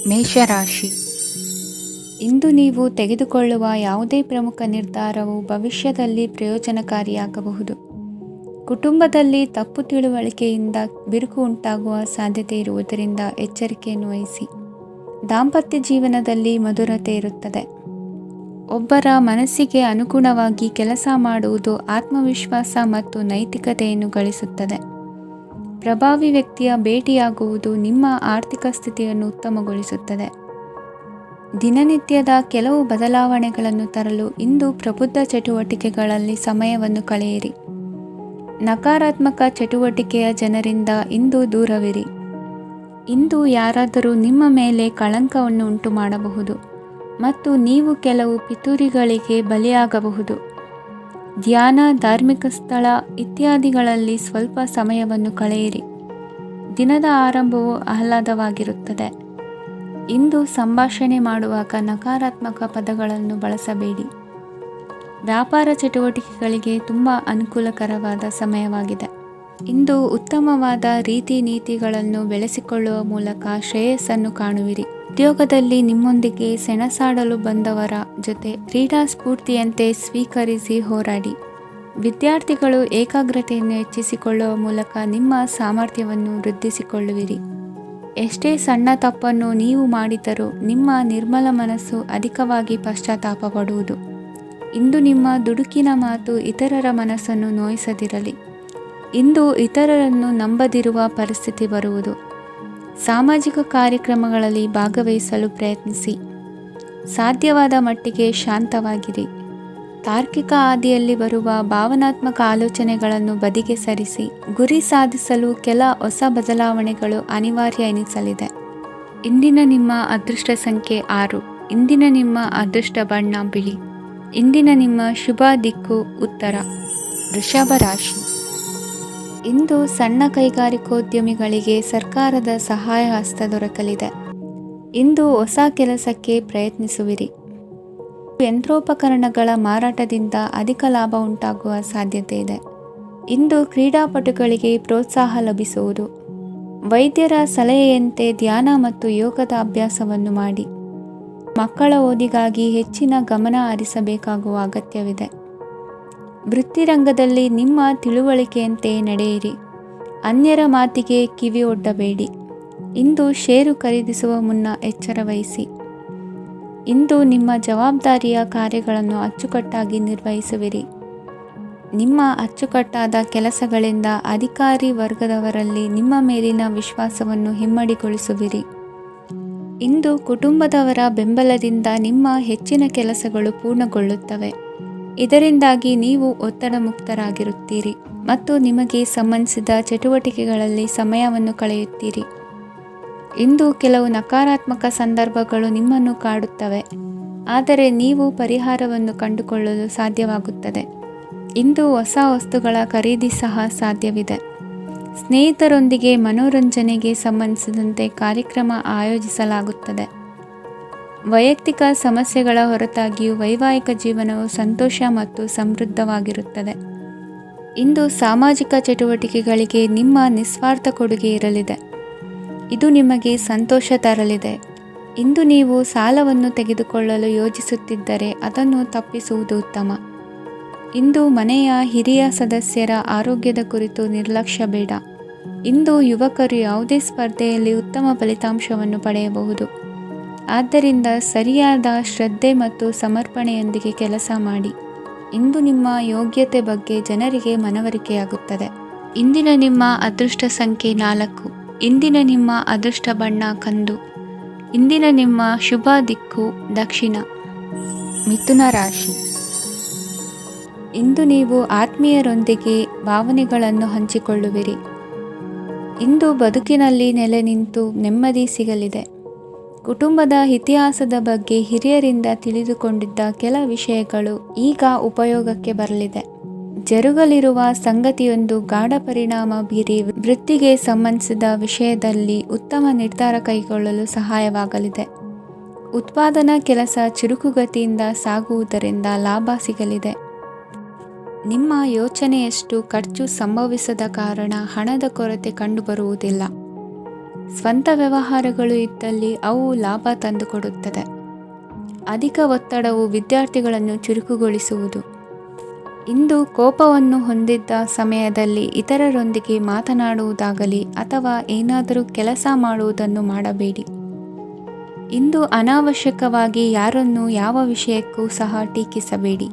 ಮೇಷರಾಶಿ. ಇಂದು ನೀವು ತೆಗೆದುಕೊಳ್ಳುವ ಯಾವುದೇ ಪ್ರಮುಖ ನಿರ್ಧಾರವು ಭವಿಷ್ಯದಲ್ಲಿ ಪ್ರಯೋಜನಕಾರಿಯಾಗಬಹುದು. ಕುಟುಂಬದಲ್ಲಿ ತಪ್ಪು ತಿಳುವಳಿಕೆಯಿಂದ ಬಿರುಕು ಉಂಟಾಗುವ ಸಾಧ್ಯತೆ ಇರುವುದರಿಂದ ಎಚ್ಚರಿಕೆಯನ್ನು ವಹಿಸಿ. ದಾಂಪತ್ಯ ಜೀವನದಲ್ಲಿ ಮಧುರತೆ ಇರುತ್ತದೆ. ಒಬ್ಬರ ಮನಸ್ಸಿಗೆ ಅನುಗುಣವಾಗಿ ಕೆಲಸ ಮಾಡುವುದು ಆತ್ಮವಿಶ್ವಾಸ ಮತ್ತು ನೈತಿಕತೆಯನ್ನು ಗಳಿಸುತ್ತದೆ. ಪ್ರಭಾವಿ ವ್ಯಕ್ತಿಯ ಭೇಟಿಯಾಗುವುದು ನಿಮ್ಮ ಆರ್ಥಿಕ ಸ್ಥಿತಿಯನ್ನು ಉತ್ತಮಗೊಳಿಸುತ್ತದೆ. ದಿನನಿತ್ಯದ ಕೆಲವು ಬದಲಾವಣೆಗಳನ್ನು ತರಲು ಇಂದು ಪ್ರಬುದ್ಧ ಚಟುವಟಿಕೆಗಳಲ್ಲಿ ಸಮಯವನ್ನು ಕಳೆಯಿರಿ. ನಕಾರಾತ್ಮಕ ಚಟುವಟಿಕೆಯ ಜನರಿಂದ ಇಂದು ದೂರವಿರಿ. ಇಂದು ಯಾರಾದರೂ ನಿಮ್ಮ ಮೇಲೆ ಕಳಂಕವನ್ನು ಉಂಟು ಮಾಡಬಹುದು ಮತ್ತು ನೀವು ಕೆಲವು ಪಿತೂರಿಗಳಿಗೆ ಬಲಿಯಾಗಬಹುದು. ಧ್ಯಾನ, ಧಾರ್ಮಿಕ ಸ್ಥಳ ಇತ್ಯಾದಿಗಳಲ್ಲಿ ಸ್ವಲ್ಪ ಸಮಯವನ್ನು ಕಳೆಯಿರಿ. ದಿನದ ಆರಂಭವು ಆಹ್ಲಾದವಾಗಿರುತ್ತದೆ. ಇಂದು ಸಂಭಾಷಣೆ ಮಾಡುವಾಗ ನಕಾರಾತ್ಮಕ ಪದಗಳನ್ನು ಬಳಸಬೇಡಿ. ವ್ಯಾಪಾರ ಚಟುವಟಿಕೆಗಳಿಗೆ ತುಂಬ ಅನುಕೂಲಕರವಾದ ಸಮಯವಾಗಿದೆ. ಇಂದು ಉತ್ತಮವಾದ ರೀತಿ ನೀತಿಗಳನ್ನು ಬೆಳೆಸಿಕೊಳ್ಳುವ ಮೂಲಕ ಶ್ರೇಯಸ್ಸನ್ನು ಕಾಣುವಿರಿ. ಉದ್ಯೋಗದಲ್ಲಿ ನಿಮ್ಮೊಂದಿಗೆ ಸೆಣಸಾಡಲು ಬಂದವರ ಜೊತೆ ಕ್ರೀಡಾ ಸ್ಫೂರ್ತಿಯಂತೆ ಸ್ವೀಕರಿಸಿ ಹೋರಾಡಿ. ವಿದ್ಯಾರ್ಥಿಗಳು ಏಕಾಗ್ರತೆಯನ್ನು ಹೆಚ್ಚಿಸಿಕೊಳ್ಳುವ ಮೂಲಕ ನಿಮ್ಮ ಸಾಮರ್ಥ್ಯವನ್ನು ವೃದ್ಧಿಸಿಕೊಳ್ಳುವಿರಿ. ಎಷ್ಟೇ ಸಣ್ಣ ತಪ್ಪನ್ನು ನೀವು ಮಾಡಿದರೂ ನಿಮ್ಮ ನಿರ್ಮಲ ಮನಸ್ಸು ಅಧಿಕವಾಗಿ ಪಶ್ಚಾತ್ತಾಪ ಪಡುವುದು. ಇಂದು ನಿಮ್ಮ ದುಡುಕಿನ ಮಾತು ಇತರರ ಮನಸ್ಸನ್ನು ನೋಯಿಸದಿರಲಿ. ಇಂದು ಇತರರನ್ನು ನಂಬದಿರುವ ಪರಿಸ್ಥಿತಿ ಬರುವುದು. ಸಾಮಾಜಿಕ ಕಾರ್ಯಕ್ರಮಗಳಲ್ಲಿ ಭಾಗವಹಿಸಲು ಪ್ರಯತ್ನಿಸಿ. ಸಾಧ್ಯವಾದ ಮಟ್ಟಿಗೆ ಶಾಂತವಾಗಿರಿ. ತಾರ್ಕಿಕ ಹಾದಿಯಲ್ಲಿ ಬರುವ ಭಾವನಾತ್ಮಕ ಆಲೋಚನೆಗಳನ್ನು ಬದಿಗೆ ಸರಿಸಿ. ಗುರಿ ಸಾಧಿಸಲು ಕೆಲ ಹೊಸ ಬದಲಾವಣೆಗಳು ಅನಿವಾರ್ಯ ಎನಿಸಲಿದೆ. ಇಂದಿನ ನಿಮ್ಮ ಅದೃಷ್ಟ ಸಂಖ್ಯೆ 6. ಇಂದಿನ ನಿಮ್ಮ ಅದೃಷ್ಟ ಬಣ್ಣ ಬಿಳಿ. ಇಂದಿನ ನಿಮ್ಮ ಶುಭ ದಿಕ್ಕು ಉತ್ತರ. ವೃಷಭ ರಾಶಿ. ಇಂದು ಸಣ್ಣ ಕೈಗಾರಿಕೋದ್ಯಮಿಗಳಿಗೆ ಸರ್ಕಾರದ ಸಹಾಯ ಹಸ್ತ ದೊರಕಲಿದೆ. ಇಂದು ಹೊಸ ಕೆಲಸಕ್ಕೆ ಪ್ರಯತ್ನಿಸುವಿರಿ. ಯಂತ್ರೋಪಕರಣಗಳ ಮಾರಾಟದಿಂದ ಅಧಿಕ ಲಾಭ ಉಂಟಾಗುವ ಸಾಧ್ಯತೆ ಇದೆ. ಇಂದು ಕ್ರೀಡಾಪಟುಗಳಿಗೆ ಪ್ರೋತ್ಸಾಹ ಲಭಿಸುವುದು. ವೈದ್ಯರ ಸಲಹೆಯಂತೆ ಧ್ಯಾನ ಮತ್ತು ಯೋಗದ ಅಭ್ಯಾಸವನ್ನು ಮಾಡಿ. ಮಕ್ಕಳ ಓದಿಗಾಗಿ ಹೆಚ್ಚಿನ ಗಮನ ಹರಿಸಬೇಕಾಗುವ ಅಗತ್ಯವಿದೆ. ವೃತ್ತಿರಂಗದಲ್ಲಿ ನಿಮ್ಮ ತಿಳುವಳಿಕೆಯಂತೆ ನಡೆಯಿರಿ. ಅನ್ಯರ ಮಾತಿಗೆ ಕಿವಿ ಒಡ್ಡಬೇಡಿ. ಇಂದು ಷೇರು ಖರೀದಿಸುವ ಮುನ್ನ ಎಚ್ಚರ ವಹಿಸಿ. ಇಂದು ನಿಮ್ಮ ಜವಾಬ್ದಾರಿಯ ಕಾರ್ಯಗಳನ್ನು ಅಚ್ಚುಕಟ್ಟಾಗಿ ನಿರ್ವಹಿಸುವಿರಿ. ನಿಮ್ಮ ಅಚ್ಚುಕಟ್ಟಾದ ಕೆಲಸಗಳಿಂದ ಅಧಿಕಾರಿ ವರ್ಗದವರಲ್ಲಿ ನಿಮ್ಮ ಮೇಲಿನ ವಿಶ್ವಾಸವನ್ನು ಇಮ್ಮಡಿಗೊಳಿಸುವಿರಿ. ಇಂದು ಕುಟುಂಬದವರ ಬೆಂಬಲದಿಂದ ನಿಮ್ಮ ಹೆಚ್ಚಿನ ಕೆಲಸಗಳು ಪೂರ್ಣಗೊಳ್ಳುತ್ತವೆ. ಇದರಿಂದಾಗಿ ನೀವು ಒತ್ತಡ ಮುಕ್ತರಾಗಿರುತ್ತೀರಿ ಮತ್ತು ನಿಮಗೆ ಸಂಬಂಧಿಸಿದ ಚಟುವಟಿಕೆಗಳಲ್ಲಿ ಸಮಯವನ್ನು ಕಳೆಯುತ್ತೀರಿ. ಇಂದು ಕೆಲವು ನಕಾರಾತ್ಮಕ ಸಂದರ್ಭಗಳು ನಿಮ್ಮನ್ನು ಕಾಡುತ್ತವೆ, ಆದರೆ ನೀವು ಪರಿಹಾರವನ್ನು ಕಂಡುಕೊಳ್ಳಲು ಸಾಧ್ಯವಾಗುತ್ತದೆ. ಇಂದು ಹೊಸ ವಸ್ತುಗಳ ಖರೀದಿ ಸಹ ಸಾಧ್ಯವಿದೆ. ಸ್ನೇಹಿತರೊಂದಿಗೆ ಮನೋರಂಜನೆಗೆ ಸಂಬಂಧಿಸಿದಂತೆ ಕಾರ್ಯಕ್ರಮ ಆಯೋಜಿಸಲಾಗುತ್ತದೆ. ವೈಯಕ್ತಿಕ ಸಮಸ್ಯೆಗಳ ಹೊರತಾಗಿಯೂ ವೈವಾಹಿಕ ಜೀವನವು ಸಂತೋಷ ಮತ್ತು ಸಮೃದ್ಧವಾಗಿರುತ್ತದೆ. ಇಂದು ಸಾಮಾಜಿಕ ಚಟುವಟಿಕೆಗಳಿಗೆ ನಿಮ್ಮ ನಿಸ್ವಾರ್ಥ ಕೊಡುಗೆ ಇರಲಿದೆ. ಇದು ನಿಮಗೆ ಸಂತೋಷ ತರಲಿದೆ. ಇಂದು ನೀವು ಸಾಲವನ್ನು ತೆಗೆದುಕೊಳ್ಳಲು ಯೋಜಿಸುತ್ತಿದ್ದರೆ ಅದನ್ನು ತಪ್ಪಿಸುವುದು ಉತ್ತಮ. ಇಂದು ಮನೆಯ ಹಿರಿಯ ಸದಸ್ಯರ ಆರೋಗ್ಯದ ಕುರಿತು ನಿರ್ಲಕ್ಷ್ಯ ಬೇಡ. ಇಂದು ಯುವಕರು ಯಾವುದೇ ಸ್ಪರ್ಧೆಯಲ್ಲಿ ಉತ್ತಮ ಫಲಿತಾಂಶವನ್ನು ಪಡೆಯಬಹುದು. ಆದ್ದರಿಂದ ಸರಿಯಾದ ಶ್ರದ್ಧೆ ಮತ್ತು ಸಮರ್ಪಣೆಯೊಂದಿಗೆ ಕೆಲಸ ಮಾಡಿ. ಇಂದು ನಿಮ್ಮ ಯೋಗ್ಯತೆ ಬಗ್ಗೆ ಜನರಿಗೆ ಮನವರಿಕೆಯಾಗುತ್ತದೆ. ಇಂದಿನ ನಿಮ್ಮ ಅದೃಷ್ಟ ಸಂಖ್ಯೆ 4. ಇಂದಿನ ನಿಮ್ಮ ಅದೃಷ್ಟ ಬಣ್ಣ ಕಂದು. ಇಂದಿನ ನಿಮ್ಮ ಶುಭ ದಿಕ್ಕು ದಕ್ಷಿಣ. ಮಿಥುನ ರಾಶಿ. ಇಂದು ನೀವು ಆತ್ಮೀಯರೊಂದಿಗೆ ಭಾವನೆಗಳನ್ನು ಹಂಚಿಕೊಳ್ಳುವಿರಿ. ಇಂದು ಬದುಕಿನಲ್ಲಿ ನೆಲೆ ನಿಂತು ನೆಮ್ಮದಿ ಸಿಗಲಿದೆ. ಕುಟುಂಬದ ಇತಿಹಾಸದ ಬಗ್ಗೆ ಹಿರಿಯರಿಂದ ತಿಳಿದುಕೊಂಡಿದ್ದ ಕೆಲ ವಿಷಯಗಳು ಈಗ ಉಪಯೋಗಕ್ಕೆ ಬರಲಿದೆ. ಜರುಗಲಿರುವ ಸಂಗತಿಯೊಂದು ಗಾಢ ಪರಿಣಾಮ ಬೀರಿ ವೃತ್ತಿಗೆ ಸಂಬಂಧಿಸಿದ ವಿಷಯದಲ್ಲಿ ಉತ್ತಮ ನಿರ್ಧಾರ ಕೈಗೊಳ್ಳಲು ಸಹಾಯವಾಗಲಿದೆ. ಉತ್ಪಾದನಾ ಕೆಲಸ ಚುರುಕುಗತಿಯಿಂದ ಸಾಗುವುದರಿಂದ ಲಾಭ ಸಿಗಲಿದೆ. ನಿಮ್ಮ ಯೋಚನೆಯಷ್ಟು ಖರ್ಚು ಸಂಭವಿಸದ ಕಾರಣ ಹಣದ ಕೊರತೆ ಕಂಡುಬರುವುದಿಲ್ಲ. ಸ್ವಂತ ವ್ಯವಹಾರಗಳು ಇದ್ದಲ್ಲಿ ಅವು ಲಾಭ ತಂದುಕೊಡುತ್ತದೆ. ಅಧಿಕ ಒತ್ತಡವು ವಿದ್ಯಾರ್ಥಿಗಳನ್ನು ಚುರುಕುಗೊಳಿಸುವುದು. ಇಂದು ಕೋಪವನ್ನು ಹೊಂದಿದ್ದ ಸಮಯದಲ್ಲಿ ಇತರರೊಂದಿಗೆ ಮಾತನಾಡುವುದಾಗಲಿ ಅಥವಾ ಏನಾದರೂ ಕೆಲಸ ಮಾಡುವುದನ್ನು ಮಾಡಬೇಡಿ. ಇಂದು ಅನಾವಶ್ಯಕವಾಗಿ ಯಾರನ್ನೂ ಯಾವ ವಿಷಯಕ್ಕೂ ಸಹ ಟೀಕಿಸಬೇಡಿ.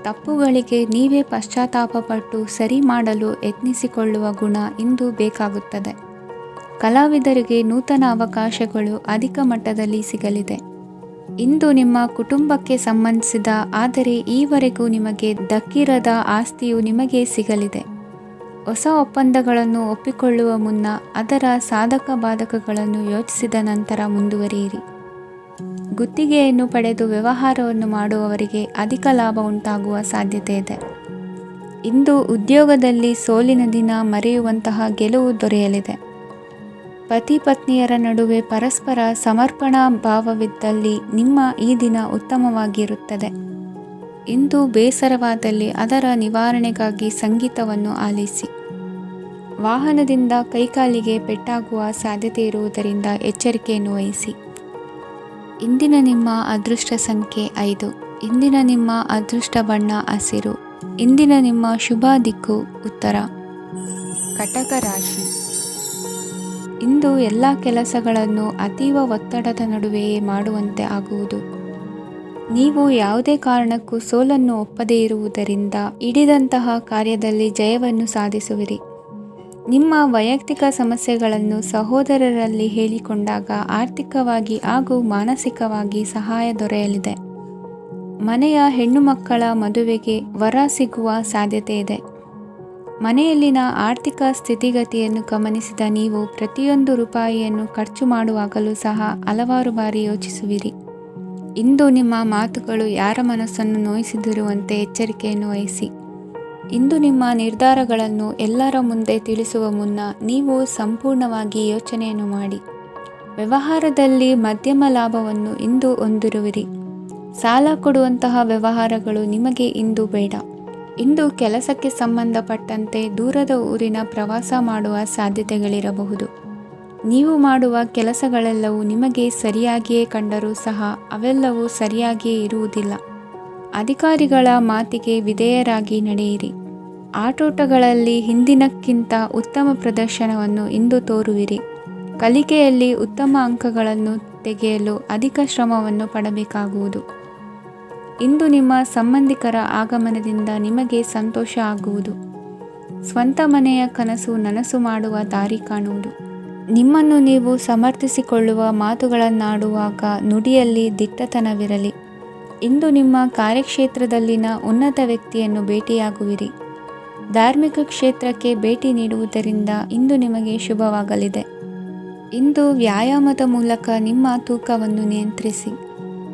ತಪ್ಪುಗಳಿಗೆ ನೀವೇ ಪಶ್ಚಾತ್ತಾಪಪಟ್ಟು ಸರಿ ಮಾಡಲು ಯತ್ನಿಸಿಕೊಳ್ಳುವ ಗುಣ ಇಂದು ಬೇಕಾಗುತ್ತದೆ. ಕಲಾವಿದರಿಗೆ ನೂತನ ಅವಕಾಶಗಳು ಅಧಿಕ ಮಟ್ಟದಲ್ಲಿ ಸಿಗಲಿದೆ. ಇಂದು ನಿಮ್ಮ ಕುಟುಂಬಕ್ಕೆ ಸಂಬಂಧಿಸಿದ ಆದರೆ ಈವರೆಗೂ ನಿಮಗೆ ದಕ್ಕಿರದ ಆಸ್ತಿಯು ನಿಮಗೆ ಸಿಗಲಿದೆ. ಹೊಸ ಒಪ್ಪಂದಗಳನ್ನು ಒಪ್ಪಿಕೊಳ್ಳುವ ಮುನ್ನ ಅದರ ಸಾಧಕ ಬಾಧಕಗಳನ್ನು ಯೋಚಿಸಿದ ನಂತರ ಮುಂದುವರಿಯಿರಿ. ಗುತ್ತಿಗೆಯನ್ನು ಪಡೆದು ವ್ಯವಹಾರವನ್ನು ಮಾಡುವವರಿಗೆ ಅಧಿಕ ಲಾಭ ಉಂಟಾಗುವ ಸಾಧ್ಯತೆ ಇದೆ. ಇಂದು ಉದ್ಯೋಗದಲ್ಲಿ ಸೋಲಿನ ದಿನ ಮರೆಯುವಂತಹ ಗೆಲುವು ದೊರೆಯಲಿದೆ. ಪತಿ ಪತ್ನಿಯರ ನಡುವೆ ಪರಸ್ಪರ ಸಮರ್ಪಣಾ ಭಾವವಿದ್ದಲ್ಲಿ ನಿಮ್ಮ ಈ ದಿನ ಉತ್ತಮವಾಗಿರುತ್ತದೆ. ಇಂದು ಬೇಸರವಾದಲ್ಲಿ ಅದರ ನಿವಾರಣೆಗಾಗಿ ಸಂಗೀತವನ್ನು ಆಲಿಸಿ. ವಾಹನದಿಂದ ಕೈಕಾಲಿಗೆ ಪೆಟ್ಟಾಗುವ ಸಾಧ್ಯತೆ ಇರುವುದರಿಂದ ಎಚ್ಚರಿಕೆಯನ್ನು ವಹಿಸಿ. ಇಂದಿನ ನಿಮ್ಮ ಅದೃಷ್ಟ ಸಂಖ್ಯೆ 5. ಇಂದಿನ ನಿಮ್ಮ ಅದೃಷ್ಟ ಬಣ್ಣ ಹಸಿರು. ಇಂದಿನ ನಿಮ್ಮ ಶುಭ ದಿಕ್ಕು ಉತ್ತರ. ಕಟಕ ರಾಶಿ. ಇಂದು ಎಲ್ಲ ಕೆಲಸಗಳನ್ನು ಅತೀವ ಒತ್ತಡದ ನಡುವೆಯೇ ಮಾಡುವಂತೆ ಆಗುವುದು. ನೀವು ಯಾವುದೇ ಕಾರಣಕ್ಕೂ ಸೋಲನ್ನು ಒಪ್ಪದೇ ಇರುವುದರಿಂದ ಹಿಡಿದಂತಹ ಕಾರ್ಯದಲ್ಲಿ ಜಯವನ್ನು ಸಾಧಿಸುವಿರಿ. ನಿಮ್ಮ ವೈಯಕ್ತಿಕ ಸಮಸ್ಯೆಗಳನ್ನು ಸಹೋದರರಲ್ಲಿ ಹೇಳಿಕೊಂಡಾಗ ಆರ್ಥಿಕವಾಗಿ ಹಾಗೂ ಮಾನಸಿಕವಾಗಿ ಸಹಾಯ ದೊರೆಯಲಿದೆ. ಮನೆಯ ಹೆಣ್ಣು ಮಕ್ಕಳ ಮದುವೆಗೆ ವರ ಸಿಗುವ ಸಾಧ್ಯತೆ ಇದೆ. ಮನೆಯಲ್ಲಿನ ಆರ್ಥಿಕ ಸ್ಥಿತಿಗತಿಯನ್ನು ಗಮನಿಸಿದ ನೀವು ಪ್ರತಿಯೊಂದು ರೂಪಾಯಿಯನ್ನು ಖರ್ಚು ಮಾಡುವಾಗಲೂ ಸಹ ಹಲವಾರು ಬಾರಿ ಯೋಚಿಸುವಿರಿ. ಇಂದು ನಿಮ್ಮ ಮಾತುಗಳು ಯಾರ ಮನಸ್ಸನ್ನು ನೋಯಿಸಿದಿರುವಂತೆ ಎಚ್ಚರಿಕೆಯನ್ನು ವಹಿಸಿ. ಇಂದು ನಿಮ್ಮ ನಿರ್ಧಾರಗಳನ್ನು ಎಲ್ಲರ ಮುಂದೆ ತಿಳಿಸುವ ಮುನ್ನ ನೀವು ಸಂಪೂರ್ಣವಾಗಿ ಯೋಚನೆಯನ್ನು ಮಾಡಿ. ವ್ಯವಹಾರದಲ್ಲಿ ಮಧ್ಯಮ ಲಾಭವನ್ನು ಇಂದು ಹೊಂದಿರುವಿರಿ. ಸಾಲ ಕೊಡುವಂತಹ ವ್ಯವಹಾರಗಳು ನಿಮಗೆ ಇಂದು ಬೇಡ. ಇಂದು ಕೆಲಸಕ್ಕೆ ಸಂಬಂಧಪಟ್ಟಂತೆ ದೂರದ ಊರಿನ ಪ್ರವಾಸ ಮಾಡುವ ಸಾಧ್ಯತೆಗಳಿರಬಹುದು. ನೀವು ಮಾಡುವ ಕೆಲಸಗಳೆಲ್ಲವೂ ನಿಮಗೆ ಸರಿಯಾಗಿಯೇ ಕಂಡರೂ ಸಹ ಅವೆಲ್ಲವೂ ಸರಿಯಾಗಿಯೇ ಇರುವುದಿಲ್ಲ. ಅಧಿಕಾರಿಗಳ ಮಾತಿಗೆ ವಿಧೇಯರಾಗಿ ನಡೆಯಿರಿ. ಆಟೋಟಗಳಲ್ಲಿ ಹಿಂದಿನಕ್ಕಿಂತ ಉತ್ತಮ ಪ್ರದರ್ಶನವನ್ನು ಇಂದು ತೋರುವಿರಿ. ಕಲಿಕೆಯಲ್ಲಿ ಉತ್ತಮ ಅಂಕಗಳನ್ನು ತೆಗೆಯಲು ಅಧಿಕ ಶ್ರಮವನ್ನು ಪಡಬೇಕಾಗುವುದು. ಇಂದು ನಿಮ್ಮ ಸಂಬಂಧಿಕರ ಆಗಮನದಿಂದ ನಿಮಗೆ ಸಂತೋಷ ಆಗುವುದು. ಸ್ವಂತ ಮನೆಯ ಕನಸು ನನಸು ಮಾಡುವ ದಾರಿ ಕಾಣುವುದು. ನಿಮ್ಮನ್ನು ನೀವು ಸಮರ್ಥಿಸಿಕೊಳ್ಳುವ ಮಾತುಗಳನ್ನಾಡುವಾಗ ನುಡಿಯಲ್ಲಿ ದಿಟ್ಟತನವಿರಲಿ. ಇಂದು ನಿಮ್ಮ ಕಾರ್ಯಕ್ಷೇತ್ರದಲ್ಲಿನ ಉನ್ನತ ವ್ಯಕ್ತಿಯನ್ನು ಭೇಟಿಯಾಗುವಿರಿ. ಧಾರ್ಮಿಕ ಕ್ಷೇತ್ರಕ್ಕೆ ಭೇಟಿ ನೀಡುವುದರಿಂದ ಇಂದು ನಿಮಗೆ ಶುಭವಾಗಲಿದೆ. ಇಂದು ವ್ಯಾಯಾಮದ ಮೂಲಕ ನಿಮ್ಮ ತೂಕವನ್ನು ನಿಯಂತ್ರಿಸಿ.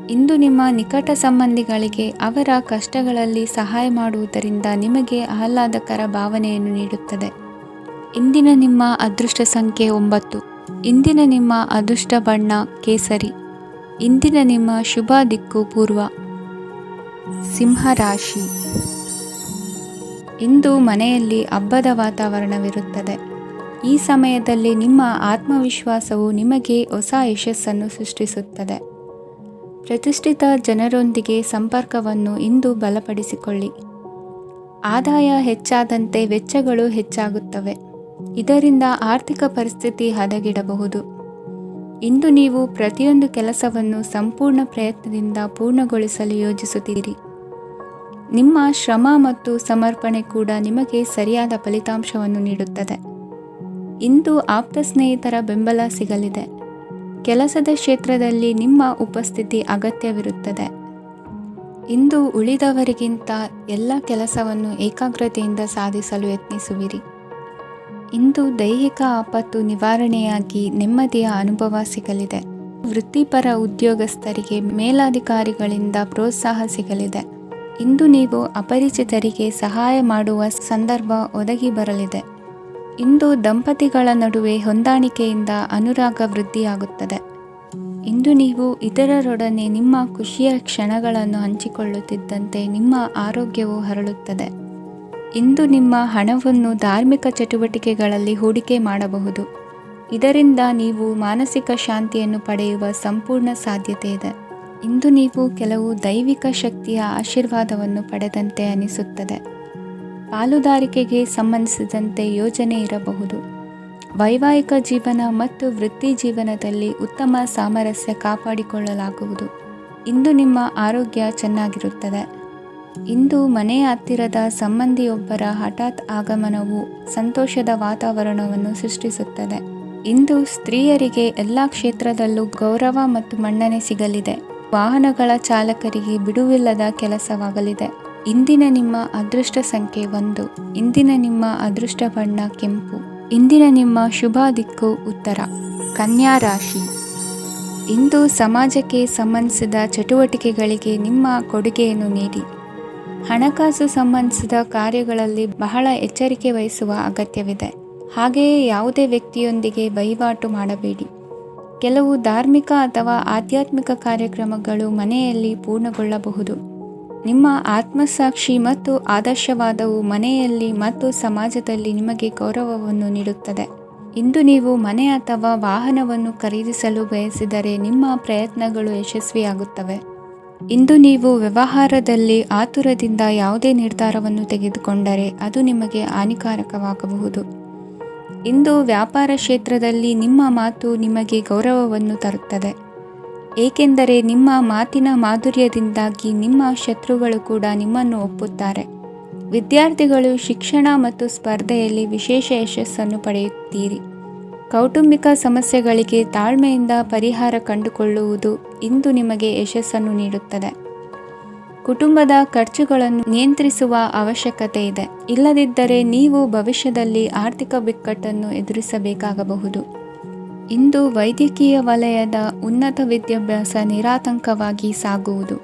ಇಂದು ನಿಮ್ಮ ನಿಕಟ ಸಂಬಂಧಿಗಳಿಗೆ ಅವರ ಕಷ್ಟಗಳಲ್ಲಿ ಸಹಾಯ ಮಾಡುವುದರಿಂದ ನಿಮಗೆ ಆಹ್ಲಾದಕರ ಭಾವನೆಯನ್ನು ನೀಡುತ್ತದೆ. ಇಂದಿನ ನಿಮ್ಮ ಅದೃಷ್ಟ ಸಂಖ್ಯೆ 9. ಇಂದಿನ ನಿಮ್ಮ ಅದೃಷ್ಟ ಬಣ್ಣ ಕೇಸರಿ. ಇಂದಿನ ನಿಮ್ಮ ಶುಭ ದಿಕ್ಕು ಪೂರ್ವ. ಸಿಂಹರಾಶಿ. ಇಂದು ಮನೆಯಲ್ಲಿ ಹಬ್ಬದ ವಾತಾವರಣವಿರುತ್ತದೆ. ಈ ಸಮಯದಲ್ಲಿ ನಿಮ್ಮ ಆತ್ಮವಿಶ್ವಾಸವು ನಿಮಗೆ ಹೊಸ ಯಶಸ್ಸನ್ನು ಸೃಷ್ಟಿಸುತ್ತದೆ. ಪ್ರತಿಷ್ಠಿತ ಜನರೊಂದಿಗೆ ಸಂಪರ್ಕವನ್ನು ಇಂದು ಬಲಪಡಿಸಿಕೊಳ್ಳಿ. ಆದಾಯ ಹೆಚ್ಚಾದಂತೆ ವೆಚ್ಚಗಳು ಹೆಚ್ಚಾಗುತ್ತವೆ. ಇದರಿಂದ ಆರ್ಥಿಕ ಪರಿಸ್ಥಿತಿ ಹದಗೆಡಬಹುದು. ಇಂದು ನೀವು ಪ್ರತಿಯೊಂದು ಕೆಲಸವನ್ನು ಸಂಪೂರ್ಣ ಪ್ರಯತ್ನದಿಂದ ಪೂರ್ಣಗೊಳಿಸಲು ಯೋಜಿಸುತ್ತೀರಿ. ನಿಮ್ಮ ಶ್ರಮ ಮತ್ತು ಸಮರ್ಪಣೆ ಕೂಡ ನಿಮಗೆ ಸರಿಯಾದ ಫಲಿತಾಂಶವನ್ನು ನೀಡುತ್ತದೆ. ಇಂದು ಆಪ್ತ ಸ್ನೇಹಿತರ ಬೆಂಬಲ ಸಿಗಲಿದೆ. ಕೆಲಸದ ಕ್ಷೇತ್ರದಲ್ಲಿ ನಿಮ್ಮ ಉಪಸ್ಥಿತಿ ಅಗತ್ಯವಿರುತ್ತದೆ. ಇಂದು ಉಳಿದವರಿಗಿಂತ ಎಲ್ಲ ಕೆಲಸವನ್ನು ಏಕಾಗ್ರತೆಯಿಂದ ಸಾಧಿಸಲು ಯತ್ನಿಸುವಿರಿ. ಇಂದು ದೈಹಿಕ ಆಪತ್ತು ನಿವಾರಣೆಯಾಗಿ ನೆಮ್ಮದಿಯ ಅನುಭವ ಸಿಗಲಿದೆ. ವೃತ್ತಿಪರ ಉದ್ಯೋಗಸ್ಥರಿಗೆ ಮೇಲಾಧಿಕಾರಿಗಳಿಂದ ಪ್ರೋತ್ಸಾಹ ಸಿಗಲಿದೆ. ಇಂದು ನೀವು ಅಪರಿಚಿತರಿಗೆ ಸಹಾಯ ಮಾಡುವ ಸಂದರ್ಭ ಒದಗಿ ಬರಲಿದೆ. ಇಂದು ದಂಪತಿಗಳ ನಡುವೆ ಹೊಂದಾಣಿಕೆಯಿಂದ ಅನುರಾಗ ವೃದ್ಧಿಯಾಗುತ್ತದೆ. ಇಂದು ನೀವು ಇತರರೊಡನೆ ನಿಮ್ಮ ಖುಷಿಯ ಕ್ಷಣಗಳನ್ನು ಹಂಚಿಕೊಳ್ಳುತ್ತಿದ್ದಂತೆ ನಿಮ್ಮ ಆರೋಗ್ಯವು ಹರಳುತ್ತದೆ. ಇಂದು ನಿಮ್ಮ ಹಣವನ್ನು ಧಾರ್ಮಿಕ ಚಟುವಟಿಕೆಗಳಲ್ಲಿ ಹೂಡಿಕೆ ಮಾಡಬಹುದು. ಇದರಿಂದ ನೀವು ಮಾನಸಿಕ ಶಾಂತಿಯನ್ನು ಪಡೆಯುವ ಸಂಪೂರ್ಣ ಸಾಧ್ಯತೆ ಇದೆ. ಇಂದು ನೀವು ಕೆಲವು ದೈವಿಕ ಶಕ್ತಿಯ ಆಶೀರ್ವಾದವನ್ನು ಪಡೆದಂತೆ ಅನಿಸುತ್ತದೆ. ಪಾಲುದಾರಿಕೆಗೆ ಸಂಬಂಧಿಸಿದಂತೆ ಯೋಜನೆ ಇರಬಹುದು. ವೈವಾಹಿಕ ಜೀವನ ಮತ್ತು ವೃತ್ತಿ ಜೀವನದಲ್ಲಿ ಉತ್ತಮ ಸಾಮರಸ್ಯ ಕಾಪಾಡಿಕೊಳ್ಳಲಾಗುವುದು. ಇಂದು ನಿಮ್ಮ ಆರೋಗ್ಯ ಚೆನ್ನಾಗಿರುತ್ತದೆ. ಇಂದು ಮನೆಯ ಹತ್ತಿರದ ಸಂಬಂಧಿಯೊಬ್ಬರ ಹಠಾತ್ ಆಗಮನವು ಸಂತೋಷದ ವಾತಾವರಣವನ್ನು ಸೃಷ್ಟಿಸುತ್ತದೆ. ಇಂದು ಸ್ತ್ರೀಯರಿಗೆ ಎಲ್ಲ ಕ್ಷೇತ್ರದಲ್ಲೂ ಗೌರವ ಮತ್ತು ಮನ್ನಣೆ ಸಿಗಲಿದೆ. ವಾಹನಗಳ ಚಾಲಕರಿಗೆ ಬಿಡುವಿಲ್ಲದ ಕೆಲಸವಾಗಲಿದೆ. ಇಂದಿನ ನಿಮ್ಮ ಅದೃಷ್ಟ ಸಂಖ್ಯೆ 1. ಇಂದಿನ ನಿಮ್ಮ ಅದೃಷ್ಟ ಬಣ್ಣ ಕೆಂಪು. ಇಂದಿನ ನಿಮ್ಮ ಶುಭ ದಿಕ್ಕು ಉತ್ತರ. ಕನ್ಯಾ ರಾಶಿ. ಇಂದು ಸಮಾಜಕ್ಕೆ ಸಂಬಂಧಿಸಿದ ಚಟುವಟಿಕೆಗಳಿಗೆ ನಿಮ್ಮ ಕೊಡುಗೆಯನ್ನು ನೀಡಿ. ಹಣಕಾಸು ಸಂಬಂಧಿಸಿದ ಕಾರ್ಯಗಳಲ್ಲಿ ಬಹಳ ಎಚ್ಚರಿಕೆ ವಹಿಸುವ ಅಗತ್ಯವಿದೆ. ಹಾಗೆಯೇ ಯಾವುದೇ ವ್ಯಕ್ತಿಯೊಂದಿಗೆ ವಹಿವಾಟು ಮಾಡಬೇಡಿ. ಕೆಲವು ಧಾರ್ಮಿಕ ಅಥವಾ ಆಧ್ಯಾತ್ಮಿಕ ಕಾರ್ಯಕ್ರಮಗಳು ಮನೆಯಲ್ಲಿ ಪೂರ್ಣಗೊಳ್ಳಬಹುದು. ನಿಮ್ಮ ಆತ್ಮಸಾಕ್ಷಿ ಮತ್ತು ಆದರ್ಶವಾದವು ಮನೆಯಲ್ಲಿ ಮತ್ತು ಸಮಾಜದಲ್ಲಿ ನಿಮಗೆ ಗೌರವವನ್ನು ನೀಡುತ್ತದೆ. ಇಂದು ನೀವು ಮನೆ ಅಥವಾ ವಾಹನವನ್ನು ಖರೀದಿಸಲು ಬಯಸಿದರೆ ನಿಮ್ಮ ಪ್ರಯತ್ನಗಳು ಯಶಸ್ವಿಯಾಗುತ್ತವೆ. ಇಂದು ನೀವು ವ್ಯವಹಾರದಲ್ಲಿ ಆತುರದಿಂದ ಯಾವುದೇ ನಿರ್ಧಾರವನ್ನು ತೆಗೆದುಕೊಂಡರೆ ಅದು ನಿಮಗೆ ಹಾನಿಕಾರಕವಾಗಬಹುದು. ಇಂದು ವ್ಯಾಪಾರ ಕ್ಷೇತ್ರದಲ್ಲಿ ನಿಮ್ಮ ಮಾತು ನಿಮಗೆ ಗೌರವವನ್ನು ತರುತ್ತದೆ, ಏಕೆಂದರೆ ನಿಮ್ಮ ಮಾತಿನ ಮಾಧುರ್ಯದಿಂದಾಗಿ ನಿಮ್ಮ ಶತ್ರುಗಳು ಕೂಡ ನಿಮ್ಮನ್ನು ಒಪ್ಪುತ್ತಾರೆ. ವಿದ್ಯಾರ್ಥಿಗಳು ಶಿಕ್ಷಣ ಮತ್ತು ಸ್ಪರ್ಧೆಯಲ್ಲಿ ವಿಶೇಷ ಯಶಸ್ಸನ್ನು ಪಡೆಯುತ್ತೀರಿ. ಕೌಟುಂಬಿಕ ಸಮಸ್ಯೆಗಳಿಗೆ ತಾಳ್ಮೆಯಿಂದ ಪರಿಹಾರ ಕಂಡುಕೊಳ್ಳುವುದು ಇಂದು ನಿಮಗೆ ಯಶಸ್ಸನ್ನು ನೀಡುತ್ತದೆ. ಕುಟುಂಬದ ಖರ್ಚುಗಳನ್ನು ನಿಯಂತ್ರಿಸುವ ಅವಶ್ಯಕತೆ ಇದೆ. ಇಲ್ಲದಿದ್ದರೆ ನೀವು ಭವಿಷ್ಯದಲ್ಲಿ ಆರ್ಥಿಕ ಬಿಕ್ಕಟ್ಟನ್ನು ಎದುರಿಸಬೇಕಾಗಬಹುದು. ಇಂದು ವೈದ್ಯಕೀಯ ವಲಯದ ಉನ್ನತ ವಿದ್ಯಾಭ್ಯಾಸ ನಿರಾತಂಕವಾಗಿ ಸಾಗುವುದು.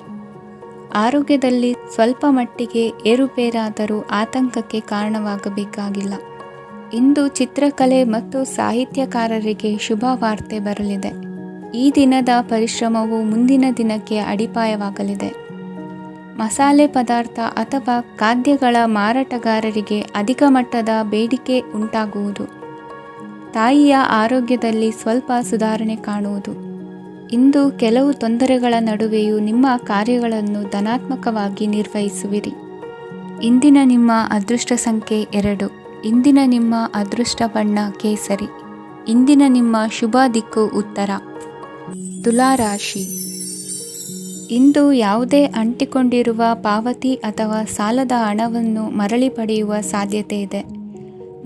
ಆರೋಗ್ಯದಲ್ಲಿ ಸ್ವಲ್ಪ ಮಟ್ಟಿಗೆ ಏರುಪೇರಾದರೂ ಆತಂಕಕ್ಕೆ ಕಾರಣವಾಗಬೇಕಾಗಿಲ್ಲ. ಇಂದು ಚಿತ್ರಕಲೆ ಮತ್ತು ಸಾಹಿತ್ಯಕಾರರಿಗೆ ಶುಭ ವಾರ್ತೆ ಬರಲಿದೆ. ಈ ದಿನದ ಪರಿಶ್ರಮವು ಮುಂದಿನ ದಿನಕ್ಕೆ ಅಡಿಪಾಯವಾಗಲಿದೆ. ಮಸಾಲೆ ಪದಾರ್ಥ ಅಥವಾ ಖಾದ್ಯಗಳ ಮಾರಾಟಗಾರರಿಗೆ ಅಧಿಕ ಮಟ್ಟದ ಬೇಡಿಕೆ ಉಂಟಾಗುವುದು. ತಾಯಿಯ ಆರೋಗ್ಯದಲ್ಲಿ ಸ್ವಲ್ಪ ಸುಧಾರಣೆ ಕಾಣುವುದು. ಇಂದು ಕೆಲವು ತೊಂದರೆಗಳ ನಡುವೆಯೂ ನಿಮ್ಮ ಕಾರ್ಯಗಳನ್ನು ಧನಾತ್ಮಕವಾಗಿ ನಿರ್ವಹಿಸುವಿರಿ. ಇಂದಿನ ನಿಮ್ಮ ಅದೃಷ್ಟ ಸಂಖ್ಯೆ 2. ಇಂದಿನ ನಿಮ್ಮ ಅದೃಷ್ಟ ಬಣ್ಣ ಕೇಸರಿ. ಇಂದಿನ ನಿಮ್ಮ ಶುಭ ದಿಕ್ಕು ಉತ್ತರ. ತುಲಾ ರಾಶಿ. ಇಂದು ಯಾವುದೇ ಅಂಟಿಕೊಂಡಿರುವ ಪಾವತಿ ಅಥವಾ ಸಾಲದ ಹಣವನ್ನು ಮರಳಿ ಪಡೆಯುವ ಸಾಧ್ಯತೆ ಇದೆ.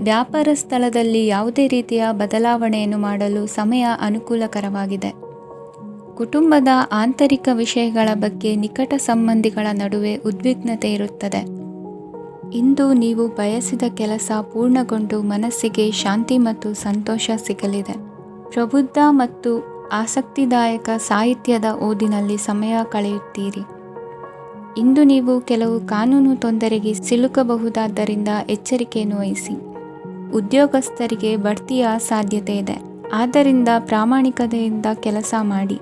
ವ್ಯಾಪಾರ ಸ್ಥಳದಲ್ಲಿ ಯಾವುದೇ ರೀತಿಯ ಬದಲಾವಣೆಯನ್ನು ಮಾಡಲು ಸಮಯ ಅನುಕೂಲಕರವಾಗಿದೆ. ಕುಟುಂಬದ ಆಂತರಿಕ ವಿಷಯಗಳ ಬಗ್ಗೆ ನಿಕಟ ಸಂಬಂಧಿಗಳ ನಡುವೆ ಉದ್ವಿಗ್ನತೆ ಇರುತ್ತದೆ. ಇಂದು ನೀವು ಬಯಸಿದ ಕೆಲಸ ಪೂರ್ಣಗೊಂಡು ಮನಸ್ಸಿಗೆ ಶಾಂತಿ ಮತ್ತು ಸಂತೋಷ ಸಿಗಲಿದೆ. ಪ್ರಬುದ್ಧ ಮತ್ತು ಆಸಕ್ತಿದಾಯಕ ಸಾಹಿತ್ಯದ ಓದಿನಲ್ಲಿ ಸಮಯ ಕಳೆಯುತ್ತೀರಿ. ಇಂದು ನೀವು ಕೆಲವು ಕಾನೂನು ತೊಂದರೆಗೆ ಸಿಲುಕಬಹುದಾದ್ದರಿಂದ ಎಚ್ಚರಿಕೆಯನ್ನು ವಹಿಸಿ. ಉದ್ಯೋಗಸ್ಥರಿಗೆ ಬಡ್ತಿಯ ಸಾಧ್ಯತೆ ಇದೆ, ಆದ್ದರಿಂದ ಪ್ರಾಮಾಣಿಕತೆಯಿಂದ ಕೆಲಸ ಮಾಡಿ.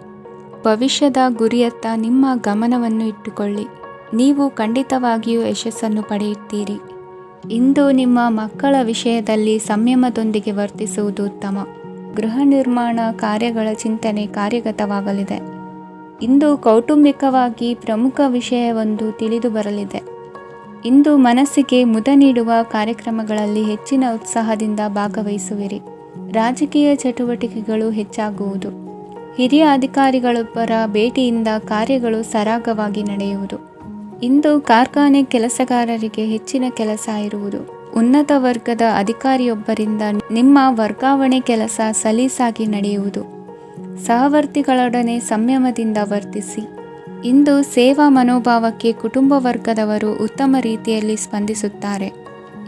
ಭವಿಷ್ಯದ ಗುರಿಯತ್ತ ನಿಮ್ಮ ಗಮನವನ್ನು ಇಟ್ಟುಕೊಳ್ಳಿ. ನೀವು ಖಂಡಿತವಾಗಿಯೂ ಯಶಸ್ಸನ್ನು ಪಡೆಯುತ್ತೀರಿ. ಇಂದು ನಿಮ್ಮ ಮಕ್ಕಳ ವಿಷಯದಲ್ಲಿ ಸಂಯಮದೊಂದಿಗೆ ವರ್ತಿಸುವುದು ಉತ್ತಮ. ಗೃಹ ನಿರ್ಮಾಣ ಕಾರ್ಯಗಳ ಚಿಂತನೆ ಕಾರ್ಯಗತವಾಗಲಿದೆ. ಇಂದು ಕೌಟುಂಬಿಕವಾಗಿ ಪ್ರಮುಖ ವಿಷಯವೊಂದು ತಿಳಿದು ಬರಲಿದೆ. ಇಂದು ಮನಸ್ಸಿಗೆ ಮುದ ನೀಡುವ ಕಾರ್ಯಕ್ರಮಗಳಲ್ಲಿ ಹೆಚ್ಚಿನ ಉತ್ಸಾಹದಿಂದ ಭಾಗವಹಿಸುವಿರಿ. ರಾಜಕೀಯ ಚಟುವಟಿಕೆಗಳು ಹೆಚ್ಚಾಗುವುದು. ಹಿರಿಯ ಅಧಿಕಾರಿಗಳೊಬ್ಬರ ಭೇಟಿಯಿಂದ ಕಾರ್ಯಗಳು ಸರಾಗವಾಗಿ ನಡೆಯುವುದು. ಇಂದು ಕಾರ್ಖಾನೆ ಕೆಲಸಗಾರರಿಗೆ ಹೆಚ್ಚಿನ ಕೆಲಸ ಇರುವುದು. ಉನ್ನತ ವರ್ಗದ ಅಧಿಕಾರಿಯೊಬ್ಬರಿಂದ ನಿಮ್ಮ ವರ್ಗಾವಣೆ ಕೆಲಸ ಸಲೀಸಾಗಿ ನಡೆಯುವುದು. ಸಹವರ್ತಿಗಳೊಡನೆ ಸಂಯಮದಿಂದ ವರ್ತಿಸಿ. ಇಂದು ಸೇವಾ ಮನೋಭಾವಕ್ಕೆ ಕುಟುಂಬ ವರ್ಗದವರು ಉತ್ತಮ ರೀತಿಯಲ್ಲಿ ಸ್ಪಂದಿಸುತ್ತಾರೆ.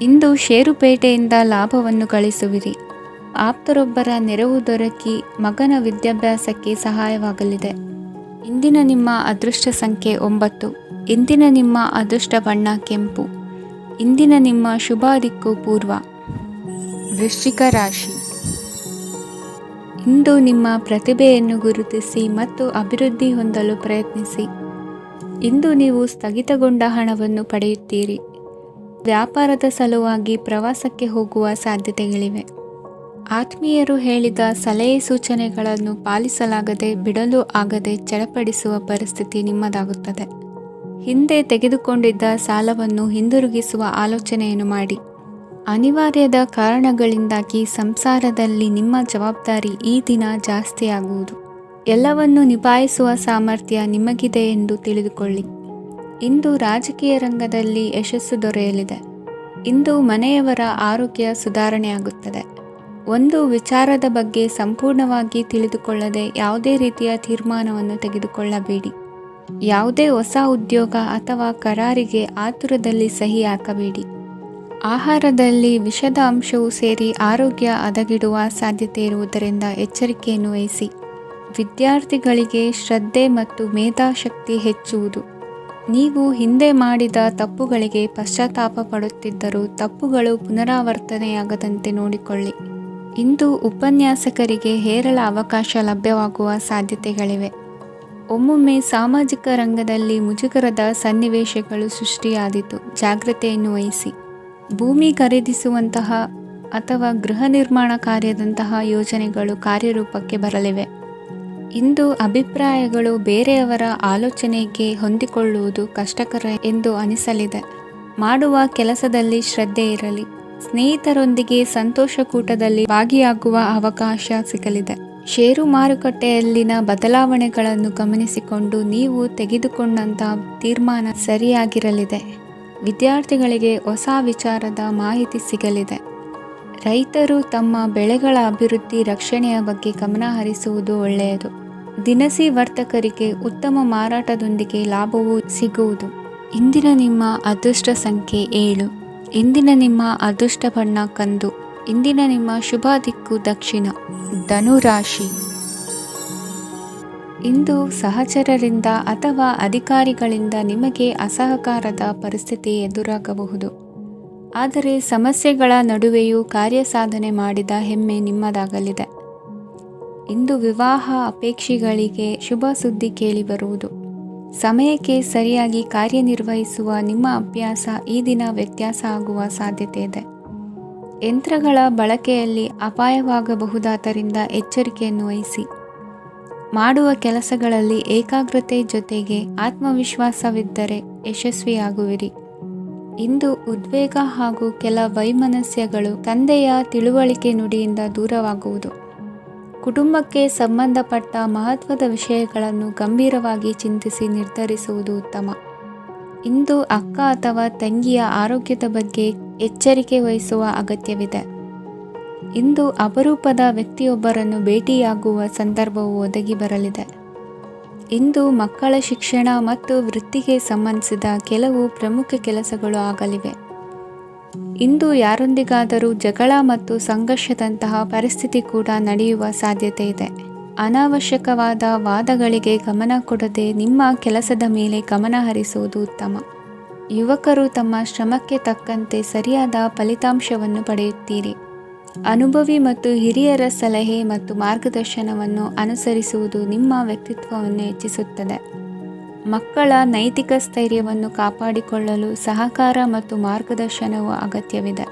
ಇಂದು ಷೇರುಪೇಟೆಯಿಂದ ಲಾಭವನ್ನು ಗಳಿಸುವಿರಿ. ಆಪ್ತರೊಬ್ಬರ ನೆರವು ದೊರಕಿ ಮಗನ ವಿದ್ಯಾಭ್ಯಾಸಕ್ಕೆ ಸಹಾಯವಾಗಲಿದೆ. ಇಂದಿನ ನಿಮ್ಮ ಅದೃಷ್ಟ ಸಂಖ್ಯೆ 9. ಇಂದಿನ ನಿಮ್ಮ ಅದೃಷ್ಟ ಬಣ್ಣ ಕೆಂಪು. ಇಂದಿನ ನಿಮ್ಮ ಶುಭ ದಿಕ್ಕು ಪೂರ್ವ. ವೃಶ್ಚಿಕ ರಾಶಿ. ಇಂದು ನಿಮ್ಮ ಪ್ರತಿಭೆಯನ್ನು ಗುರುತಿಸಿ ಮತ್ತು ಅಭಿವೃದ್ಧಿ ಹೊಂದಲು ಪ್ರಯತ್ನಿಸಿ. ಇಂದು ನೀವು ಸ್ಥಗಿತಗೊಂಡ ಹಣವನ್ನು ಪಡೆಯುತ್ತೀರಿ. ವ್ಯಾಪಾರದ ಸಲುವಾಗಿ ಪ್ರವಾಸಕ್ಕೆ ಹೋಗುವ ಸಾಧ್ಯತೆಗಳಿವೆ. ಆತ್ಮೀಯರು ಹೇಳಿದ ಸಲಹೆ ಸೂಚನೆಗಳನ್ನು ಪಾಲಿಸಲಾಗದೆ ಬಿಡಲು ಆಗದೆ ಚಡಪಡಿಸುವ ಪರಿಸ್ಥಿತಿ ನಿಮ್ಮದಾಗುತ್ತದೆ. ಹಿಂದೆ ತೆಗೆದುಕೊಂಡಿದ್ದ ಸಾಲವನ್ನು ಹಿಂದಿರುಗಿಸುವ ಆಲೋಚನೆಯನ್ನು ಮಾಡಿ. ಅನಿವಾರ್ಯದ ಕಾರಣಗಳಿಂದಾಗಿ ಸಂಸಾರದಲ್ಲಿ ನಿಮ್ಮ ಜವಾಬ್ದಾರಿ ಈ ದಿನ ಜಾಸ್ತಿಯಾಗುವುದು. ಎಲ್ಲವನ್ನು ನಿಭಾಯಿಸುವ ಸಾಮರ್ಥ್ಯ ನಿಮಗಿದೆ ಎಂದು ತಿಳಿದುಕೊಳ್ಳಿ. ಇಂದು ರಾಜಕೀಯ ರಂಗದಲ್ಲಿ ಯಶಸ್ಸು ದೊರೆಯಲಿದೆ. ಇಂದು ಮನೆಯವರ ಆರೋಗ್ಯ ಸುಧಾರಣೆಯಾಗುತ್ತದೆ. ಒಂದು ವಿಚಾರದ ಬಗ್ಗೆ ಸಂಪೂರ್ಣವಾಗಿ ತಿಳಿದುಕೊಳ್ಳದೆ ಯಾವುದೇ ರೀತಿಯ ತೀರ್ಮಾನವನ್ನು ತೆಗೆದುಕೊಳ್ಳಬೇಡಿ. ಯಾವುದೇ ಹೊಸ ಉದ್ಯೋಗ ಅಥವಾ ಕರಾರಿಗೆ ಆತುರದಲ್ಲಿ ಸಹಿ ಹಾಕಬೇಡಿ. ಆಹಾರದಲ್ಲಿ ವಿಷದ ಅಂಶವು ಸೇರಿ ಆರೋಗ್ಯ ಹದಗೆಡುವ ಸಾಧ್ಯತೆ ಇರುವುದರಿಂದ ಎಚ್ಚರಿಕೆಯನ್ನು ವಹಿಸಿ. ವಿದ್ಯಾರ್ಥಿಗಳಿಗೆ ಶ್ರದ್ಧೆ ಮತ್ತು ಮೇಧಾಶಕ್ತಿ ಹೆಚ್ಚುವುದು. ನೀವು ಹಿಂದೆ ಮಾಡಿದ ತಪ್ಪುಗಳಿಗೆ ಪಶ್ಚಾತ್ತಾಪ ಪಡುತ್ತಿದ್ದರೂ ತಪ್ಪುಗಳು ಪುನರಾವರ್ತನೆಯಾಗದಂತೆ ನೋಡಿಕೊಳ್ಳಿ. ಇಂದು ಉಪನ್ಯಾಸಕರಿಗೆ ಹೇರಳ ಅವಕಾಶ ಲಭ್ಯವಾಗುವ ಸಾಧ್ಯತೆಗಳಿವೆ. ಒಮ್ಮೊಮ್ಮೆ ಸಾಮಾಜಿಕ ರಂಗದಲ್ಲಿ ಮುಜುಗರದ ಸನ್ನಿವೇಶಗಳು ಸೃಷ್ಟಿಯಾದೀತು. ಜಾಗ್ರತೆಯನ್ನು ವಹಿಸಿ. ಭೂಮಿ ಖರೀದಿಸುವಂತಹ ಅಥವಾ ಗೃಹ ನಿರ್ಮಾಣ ಕಾರ್ಯದಂತಹ ಯೋಜನೆಗಳು ಕಾರ್ಯರೂಪಕ್ಕೆ ಬರಲಿವೆ. ಇಂದು ಅಭಿಪ್ರಾಯಗಳು ಬೇರೆಯವರ ಆಲೋಚನೆಗೆ ಹೊಂದಿಕೊಳ್ಳುವುದು ಕಷ್ಟಕರ ಎಂದು ಅನಿಸಲಿದೆ. ಮಾಡುವ ಕೆಲಸದಲ್ಲಿ ಶ್ರದ್ಧೆ ಇರಲಿ. ಸ್ನೇಹಿತರೊಂದಿಗೆ ಸಂತೋಷಕೂಟದಲ್ಲಿ ಭಾಗಿಯಾಗುವ ಅವಕಾಶ ಸಿಗಲಿದೆ. ಷೇರು ಮಾರುಕಟ್ಟೆಯಲ್ಲಿನ ಬದಲಾವಣೆಗಳನ್ನು ಗಮನಿಸಿಕೊಂಡು ನೀವು ತೆಗೆದುಕೊಂಡಂತಹ ತೀರ್ಮಾನ ಸರಿಯಾಗಿರಲಿದೆ. ವಿದ್ಯಾರ್ಥಿಗಳಿಗೆ ಹೊಸ ವಿಚಾರದ ಮಾಹಿತಿ ಸಿಗಲಿದೆ. ರೈತರು ತಮ್ಮ ಬೆಳೆಗಳ ಅಭಿವೃದ್ಧಿ ರಕ್ಷಣೆಯ ಬಗ್ಗೆ ಗಮನ ಹರಿಸುವುದು ಒಳ್ಳೆಯದು. ದಿನಸಿ ವರ್ತಕರಿಗೆ ಉತ್ತಮ ಮಾರಾಟದೊಂದಿಗೆ ಲಾಭವೂ ಸಿಗುವುದು. ಇಂದಿನ ನಿಮ್ಮ ಅದೃಷ್ಟ ಸಂಖ್ಯೆ 7. ಇಂದಿನ ನಿಮ್ಮ ಅದೃಷ್ಟ ಬಣ್ಣ ಕಂದು. ಇಂದಿನ ನಿಮ್ಮ ಶುಭ ದಿಕ್ಕು ದಕ್ಷಿಣ. ಧನುರಾಶಿ. ಇಂದು ಸಹಚರರಿಂದ ಅಥವಾ ಅಧಿಕಾರಿಗಳಿಂದ ನಿಮಗೆ ಅಸಹಕಾರದ ಪರಿಸ್ಥಿತಿ ಎದುರಾಗಬಹುದು. ಆದರೆ ಸಮಸ್ಯೆಗಳ ನಡುವೆಯೂ ಕಾರ್ಯಸಾಧನೆ ಮಾಡಿದ ಹೆಮ್ಮೆ ನಿಮ್ಮದಾಗಲಿದೆ. ಇಂದು ವಿವಾಹ ಅಪೇಕ್ಷಿಗಳಿಗೆ ಶುಭ ಸುದ್ದಿ ಕೇಳಿಬರುವುದು. ಸಮಯಕ್ಕೆ ಸರಿಯಾಗಿ ಕಾರ್ಯನಿರ್ವಹಿಸುವ ನಿಮ್ಮ ಅಭ್ಯಾಸ ಈ ದಿನ ವ್ಯತ್ಯಾಸ ಆಗುವ ಸಾಧ್ಯತೆ ಇದೆ. ಯಂತ್ರಗಳ ಬಳಕೆಯಲ್ಲಿ ಅಪಾಯವಾಗಬಹುದಾದ್ದರಿಂದ ಎಚ್ಚರಿಕೆಯನ್ನು ವಹಿಸಿ. ಮಾಡುವ ಕೆಲಸಗಳಲ್ಲಿ ಏಕಾಗ್ರತೆ ಜೊತೆಗೆ ಆತ್ಮವಿಶ್ವಾಸವಿದ್ದರೆ ಯಶಸ್ವಿಯಾಗುವಿರಿ. ಇಂದು ಉದ್ವೇಗ ಹಾಗೂ ಕೆಲ ವೈಮನಸ್ಯಗಳು ತಂದೆಯ ತಿಳುವಳಿಕೆ ನುಡಿಯಿಂದ ದೂರವಾಗುವುದು. ಕುಟುಂಬಕ್ಕೆ ಸಂಬಂಧಪಟ್ಟ ಮಹತ್ವದ ವಿಷಯಗಳನ್ನು ಗಂಭೀರವಾಗಿ ಚಿಂತಿಸಿ ನಿರ್ಧರಿಸುವುದು ಉತ್ತಮ. ಇಂದು ಅಕ್ಕ ಅಥವಾ ತಂಗಿಯ ಆರೋಗ್ಯದ ಬಗ್ಗೆ ಎಚ್ಚರಿಕೆ ವಹಿಸುವ ಅಗತ್ಯವಿದೆ. ಇಂದು ಅಪರೂಪದ ವ್ಯಕ್ತಿಯೊಬ್ಬರನ್ನು ಭೇಟಿಯಾಗುವ ಸಂದರ್ಭವು ಒದಗಿ ಬರಲಿದೆ. ಇಂದು ಮಕ್ಕಳ ಶಿಕ್ಷಣ ಮತ್ತು ವೃತ್ತಿಗೆ ಸಂಬಂಧಿಸಿದ ಕೆಲವು ಪ್ರಮುಖ ಕೆಲಸಗಳು ಆಗಲಿವೆ. ಇಂದು ಯಾರೊಂದಿಗಾದರೂ ಜಗಳ ಮತ್ತು ಸಂಘರ್ಷದಂತಹ ಪರಿಸ್ಥಿತಿ ಕೂಡ ನಡೆಯುವ ಸಾಧ್ಯತೆ ಇದೆ. ಅನಾವಶ್ಯಕವಾದ ವಾದಗಳಿಗೆ ಗಮನ ಕೊಡದೆ ನಿಮ್ಮ ಕೆಲಸದ ಮೇಲೆ ಗಮನ ಹರಿಸುವುದು ಉತ್ತಮ. ಯುವಕರು ತಮ್ಮ ಶ್ರಮಕ್ಕೆ ತಕ್ಕಂತೆ ಸರಿಯಾದ ಫಲಿತಾಂಶವನ್ನು ಪಡೆಯುತ್ತೀರಿ. ಅನುಭವಿ ಮತ್ತು ಹಿರಿಯರ ಸಲಹೆ ಮತ್ತು ಮಾರ್ಗದರ್ಶನವನ್ನು ಅನುಸರಿಸುವುದು ನಿಮ್ಮ ವ್ಯಕ್ತಿತ್ವವನ್ನು ಹೆಚ್ಚಿಸುತ್ತದೆ. ಮಕ್ಕಳ ನೈತಿಕ ಸ್ಥೈರ್ಯವನ್ನು ಕಾಪಾಡಿಕೊಳ್ಳಲು ಸಹಕಾರ ಮತ್ತು ಮಾರ್ಗದರ್ಶನವು ಅಗತ್ಯವಿದೆ.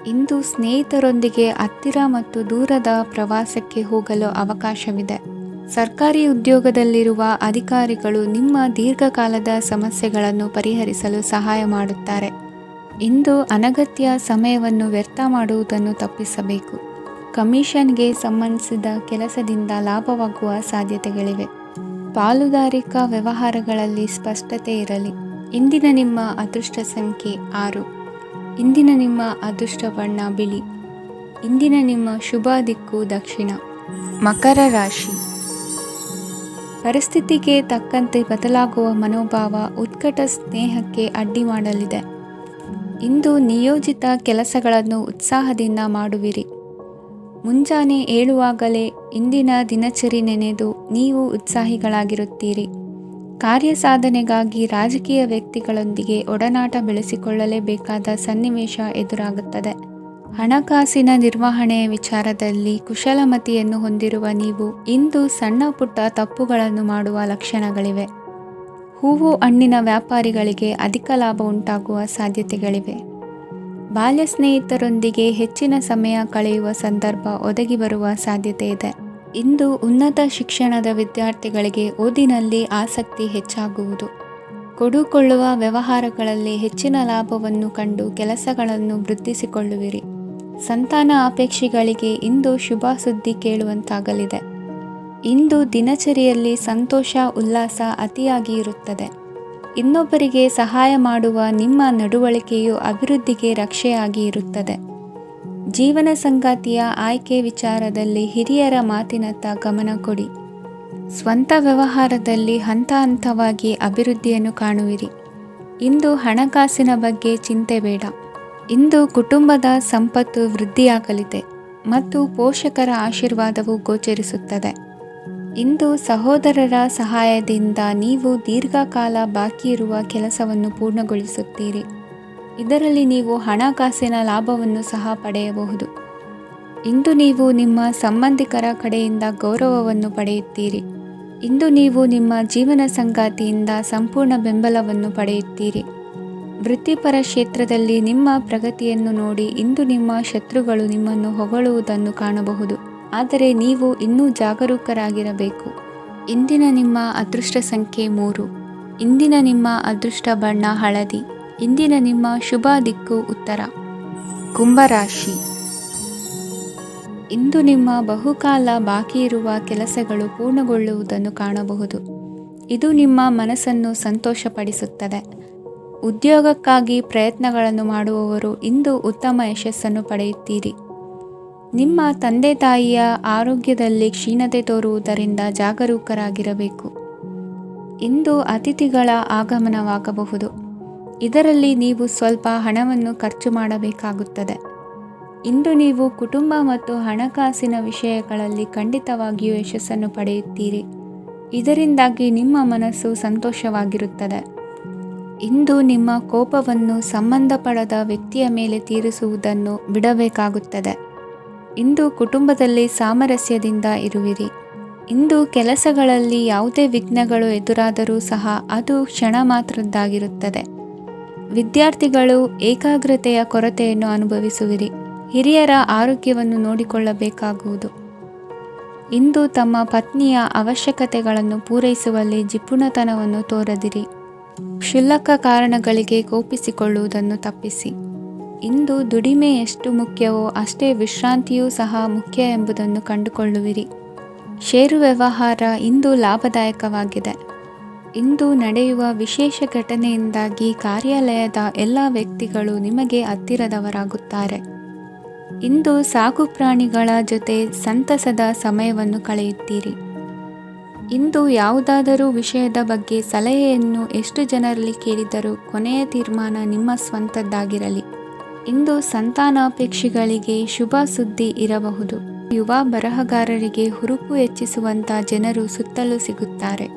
ಇಂದು ಸ್ನೇಹಿತರೊಂದಿಗೆ ಹತ್ತಿರ ಮತ್ತು ದೂರದ ಪ್ರವಾಸಕ್ಕೆ ಹೋಗಲು ಅವಕಾಶವಿದೆ. ಸರ್ಕಾರಿ ಉದ್ಯೋಗದಲ್ಲಿರುವ ಅಧಿಕಾರಿಗಳು ನಿಮ್ಮ ದೀರ್ಘಕಾಲದ ಸಮಸ್ಯೆಗಳನ್ನು ಪರಿಹರಿಸಲು ಸಹಾಯ ಮಾಡುತ್ತಾರೆ. ಇಂದು ಅನಗತ್ಯ ಸಮಯವನ್ನು ವ್ಯರ್ಥ ಮಾಡುವುದನ್ನು ತಪ್ಪಿಸಬೇಕು. ಕಮಿಷನ್ಗೆ ಸಂಬಂಧಿಸಿದ ಕೆಲಸದಿಂದ ಲಾಭವಾಗುವ ಸಾಧ್ಯತೆಗಳಿವೆ. ಪಾಲುದಾರಿಕಾ ವ್ಯವಹಾರಗಳಲ್ಲಿ ಸ್ಪಷ್ಟತೆ ಇರಲಿ. ಇಂದಿನ ನಿಮ್ಮ ಅದೃಷ್ಟ ಸಂಖ್ಯೆ 6. ಇಂದಿನ ನಿಮ್ಮ ಅದೃಷ್ಟ ಬಣ್ಣ ಬಿಳಿ. ಇಂದಿನ ನಿಮ್ಮ ಶುಭ ದಿಕ್ಕು ದಕ್ಷಿಣ. ಮಕರ ರಾಶಿ. ಪರಿಸ್ಥಿತಿಗೆ ತಕ್ಕಂತೆ ಬದಲಾಗುವ ಮನೋಭಾವ ಉತ್ಕಟ ಸ್ನೇಹಕ್ಕೆ ಅಡ್ಡಿ ಮಾಡಲಿದೆ. ಇಂದು ನಿಯೋಜಿತ ಕೆಲಸಗಳನ್ನು ಉತ್ಸಾಹದಿಂದ ಮಾಡುವಿರಿ. ಮುಂಜಾನೆ ಏಳುವಾಗಲೇ ಇಂದಿನ ದಿನಚರಿ ನೆನೆದು ನೀವು ಉತ್ಸಾಹಿಗಳಾಗಿರುತ್ತೀರಿ. ಕಾರ್ಯಸಾಧನೆಗಾಗಿ ರಾಜಕೀಯ ವ್ಯಕ್ತಿಗಳೊಂದಿಗೆ ಒಡನಾಟ ಬೆಳೆಸಿಕೊಳ್ಳಲೇಬೇಕಾದ ಸನ್ನಿವೇಶ ಎದುರಾಗುತ್ತದೆ. ಹಣಕಾಸಿನ ನಿರ್ವಹಣೆಯ ವಿಚಾರದಲ್ಲಿ ಕುಶಲಮತಿಯನ್ನು ಹೊಂದಿರುವ ನೀವು ಇಂದು ಸಣ್ಣ ಪುಟ್ಟ ತಪ್ಪುಗಳನ್ನು ಮಾಡುವ ಲಕ್ಷಣಗಳಿವೆ. ಹೂವು ಹಣ್ಣಿನ ವ್ಯಾಪಾರಿಗಳಿಗೆ ಅಧಿಕ ಲಾಭ ಉಂಟಾಗುವ ಸಾಧ್ಯತೆಗಳಿವೆ. ಬಾಲ್ಯ ಸ್ನೇಹಿತರೊಂದಿಗೆ ಹೆಚ್ಚಿನ ಸಮಯ ಕಳೆಯುವ ಸಂದರ್ಭ ಒದಗಿ ಬರುವ ಸಾಧ್ಯತೆ ಇದೆ. ಇಂದು ಉನ್ನತ ಶಿಕ್ಷಣದ ವಿದ್ಯಾರ್ಥಿಗಳಿಗೆ ಓದಿನಲ್ಲಿ ಆಸಕ್ತಿ ಹೆಚ್ಚಾಗುವುದು. ಕೊಡುಕೊಳ್ಳುವ ವ್ಯವಹಾರಗಳಲ್ಲಿ ಹೆಚ್ಚಿನ ಲಾಭವನ್ನು ಕಂಡು ಕೆಲಸಗಳನ್ನು ವೃದ್ಧಿಸಿಕೊಳ್ಳುವಿರಿ. ಸಂತಾನ ಅಪೇಕ್ಷಿಗಳಿಗೆ ಇಂದು ಶುಭ ಸುದ್ದಿ ಕೇಳುವಂತಾಗಲಿದೆ. ಇಂದು ದಿನಚರಿಯಲ್ಲಿ ಸಂತೋಷ ಉಲ್ಲಾಸ ಅತಿಯಾಗಿ ಇರುತ್ತದೆ. ಇನ್ನೊಬ್ಬರಿಗೆ ಸಹಾಯ ಮಾಡುವ ನಿಮ್ಮ ನಡವಳಿಕೆಯು ಅಭಿವೃದ್ಧಿಗೆ ರಕ್ಷೆಯಾಗಿ ಇರುತ್ತದೆ. ಜೀವನ ಸಂಗಾತಿಯ ಆಯ್ಕೆ ವಿಚಾರದಲ್ಲಿ ಹಿರಿಯರ ಮಾತಿನತ್ತ ಗಮನ ಕೊಡಿ. ಸ್ವಂತ ವ್ಯವಹಾರದಲ್ಲಿ ಹಂತ ಹಂತವಾಗಿ ಅಭಿವೃದ್ಧಿಯನ್ನು ಕಾಣುವಿರಿ. ಇಂದು ಹಣಕಾಸಿನ ಬಗ್ಗೆ ಚಿಂತೆ ಬೇಡ. ಇಂದು ಕುಟುಂಬದ ಸಂಪತ್ತು ವೃದ್ಧಿಯಾಗಲಿದೆ ಮತ್ತು ಪೋಷಕರ ಆಶೀರ್ವಾದವು ಗೋಚರಿಸುತ್ತದೆ. ಇಂದು ಸಹೋದರರ ಸಹಾಯದಿಂದ ನೀವು ದೀರ್ಘಕಾಲ ಬಾಕಿ ಇರುವ ಕೆಲಸವನ್ನು ಪೂರ್ಣಗೊಳಿಸುತ್ತೀರಿ. ಇದರಲ್ಲಿ ನೀವು ಹಣಕಾಸಿನ ಲಾಭವನ್ನು ಸಹ ಪಡೆಯಬಹುದು. ಇಂದು ನೀವು ನಿಮ್ಮ ಸಂಬಂಧಿಕರ ಕಡೆಯಿಂದ ಗೌರವವನ್ನು ಪಡೆಯುತ್ತೀರಿ. ಇಂದು ನೀವು ನಿಮ್ಮ ಜೀವನ ಸಂಗಾತಿಯಿಂದ ಸಂಪೂರ್ಣ ಬೆಂಬಲವನ್ನು ಪಡೆಯುತ್ತೀರಿ. ವೃತ್ತಿಪರ ಕ್ಷೇತ್ರದಲ್ಲಿ ನಿಮ್ಮ ಪ್ರಗತಿಯನ್ನು ನೋಡಿ ಇಂದು ನಿಮ್ಮ ಶತ್ರುಗಳು ನಿಮ್ಮನ್ನು ಹೊಗಳುವುದನ್ನು ಕಾಣಬಹುದು. ಆದರೆ ನೀವು ಇನ್ನೂ ಜಾಗರೂಕರಾಗಿರಬೇಕು. ಇಂದಿನ ನಿಮ್ಮ ಅದೃಷ್ಟ ಸಂಖ್ಯೆ 3. ಇಂದಿನ ನಿಮ್ಮ ಅದೃಷ್ಟ ಬಣ್ಣ ಹಳದಿ. ಇಂದಿನ ನಿಮ್ಮ ಶುಭ ದಿಕ್ಕು ಉತ್ತರ. ಕುಂಭರಾಶಿ. ಇಂದು ನಿಮ್ಮ ಬಹುಕಾಲ ಬಾಕಿ ಇರುವ ಕೆಲಸಗಳು ಪೂರ್ಣಗೊಳ್ಳುವುದನ್ನು ಕಾಣಬಹುದು. ಇದು ನಿಮ್ಮ ಮನಸ್ಸನ್ನು ಸಂತೋಷಪಡಿಸುತ್ತದೆ. ಉದ್ಯೋಗಕ್ಕಾಗಿ ಪ್ರಯತ್ನಗಳನ್ನು ಮಾಡುವವರು ಇಂದು ಉತ್ತಮ ಯಶಸ್ಸನ್ನು ಪಡೆಯುತ್ತೀರಿ. ನಿಮ್ಮ ತಂದೆ ತಾಯಿಯ ಆರೋಗ್ಯದಲ್ಲಿ ಕ್ಷೀಣತೆ ತೋರುವುದರಿಂದ ಜಾಗರೂಕರಾಗಿರಬೇಕು. ಇಂದು ಅತಿಥಿಗಳ ಆಗಮನವಾಗಬಹುದು. ಇದರಲ್ಲಿ ನೀವು ಸ್ವಲ್ಪ ಹಣವನ್ನು ಖರ್ಚು ಮಾಡಬೇಕಾಗುತ್ತದೆ. ಇಂದು ನೀವು ಕುಟುಂಬ ಮತ್ತು ಹಣಕಾಸಿನ ವಿಷಯಗಳಲ್ಲಿ ಖಂಡಿತವಾಗಿಯೂ ಯಶಸ್ಸನ್ನು ಪಡೆಯುತ್ತೀರಿ. ಇದರಿಂದಾಗಿ ನಿಮ್ಮ ಮನಸ್ಸು ಸಂತೋಷವಾಗಿರುತ್ತದೆ. ಇಂದು ನಿಮ್ಮ ಕೋಪವನ್ನು ಸಂಬಂಧಪಡದ ವ್ಯಕ್ತಿಯ ಮೇಲೆ ತೀರಿಸುವುದನ್ನು ಬಿಡಬೇಕಾಗುತ್ತದೆ. ಇಂದು ಕುಟುಂಬದಲ್ಲಿ ಸಾಮರಸ್ಯದಿಂದ ಇರುವಿರಿ. ಇಂದು ಕೆಲಸಗಳಲ್ಲಿ ಯಾವುದೇ ವಿಘ್ನಗಳು ಎದುರಾದರೂ ಸಹ ಅದು ಕ್ಷಣ ಮಾತ್ರದ್ದಾಗಿರುತ್ತದೆ. ವಿದ್ಯಾರ್ಥಿಗಳು ಏಕಾಗ್ರತೆಯ ಕೊರತೆಯನ್ನು ಅನುಭವಿಸುವಿರಿ. ಹಿರಿಯರ ಆರೋಗ್ಯವನ್ನು ನೋಡಿಕೊಳ್ಳಬೇಕಾಗುವುದು. ಇಂದು ತಮ್ಮ ಪತ್ನಿಯ ಅವಶ್ಯಕತೆಗಳನ್ನು ಪೂರೈಸುವಲ್ಲಿ ಜಿಪುಣತನವನ್ನು ತೋರದಿರಿ. ಕ್ಷುಲ್ಲಕ ಕಾರಣಗಳಿಗೆ ಕೋಪಿಸಿಕೊಳ್ಳುವುದನ್ನು ತಪ್ಪಿಸಿ. ಇಂದು ದುಡಿಮೆ ಎಷ್ಟು ಮುಖ್ಯವೋ ಅಷ್ಟೇ ವಿಶ್ರಾಂತಿಯೂ ಸಹ ಮುಖ್ಯ ಎಂಬುದನ್ನು ಕಂಡುಕೊಳ್ಳುವಿರಿ. ಷೇರು ವ್ಯವಹಾರ ಇಂದು ಲಾಭದಾಯಕವಾಗಿದೆ. ಇಂದು ನಡೆಯುವ ವಿಶೇಷ ಘಟನೆಯಿಂದಾಗಿ ಕಾರ್ಯಾಲಯದ ಎಲ್ಲ ವ್ಯಕ್ತಿಗಳು ನಿಮಗೆ ಹತ್ತಿರದವರಾಗುತ್ತಾರೆ. ಇಂದು ಸಾಕು ಪ್ರಾಣಿಗಳ ಜೊತೆ ಸಂತಸದ ಸಮಯವನ್ನು ಕಳೆಯುತ್ತೀರಿ. ಇಂದು ಯಾವುದಾದರೂ ವಿಷಯದ ಬಗ್ಗೆ ಸಲಹೆಯನ್ನು ಎಷ್ಟು ಜನರಲ್ಲಿ ಕೇಳಿದರೂ ಕೊನೆಯ ತೀರ್ಮಾನ ನಿಮ್ಮ ಸ್ವಂತದ್ದಾಗಿರಲಿ. ಇಂದು ಸಂತಾನಾಪೇಕ್ಷಿಗಳಿಗೆ ಶುಭ ಸುದ್ದಿ ಇರಬಹುದು. ಯುವ ಬರಹಗಾರರಿಗೆ ಹುರುಪು ಹೆಚ್ಚಿಸುವಂಥ ಜನರು ಸುತ್ತಲೂ ಸಿಗುತ್ತಾರೆ.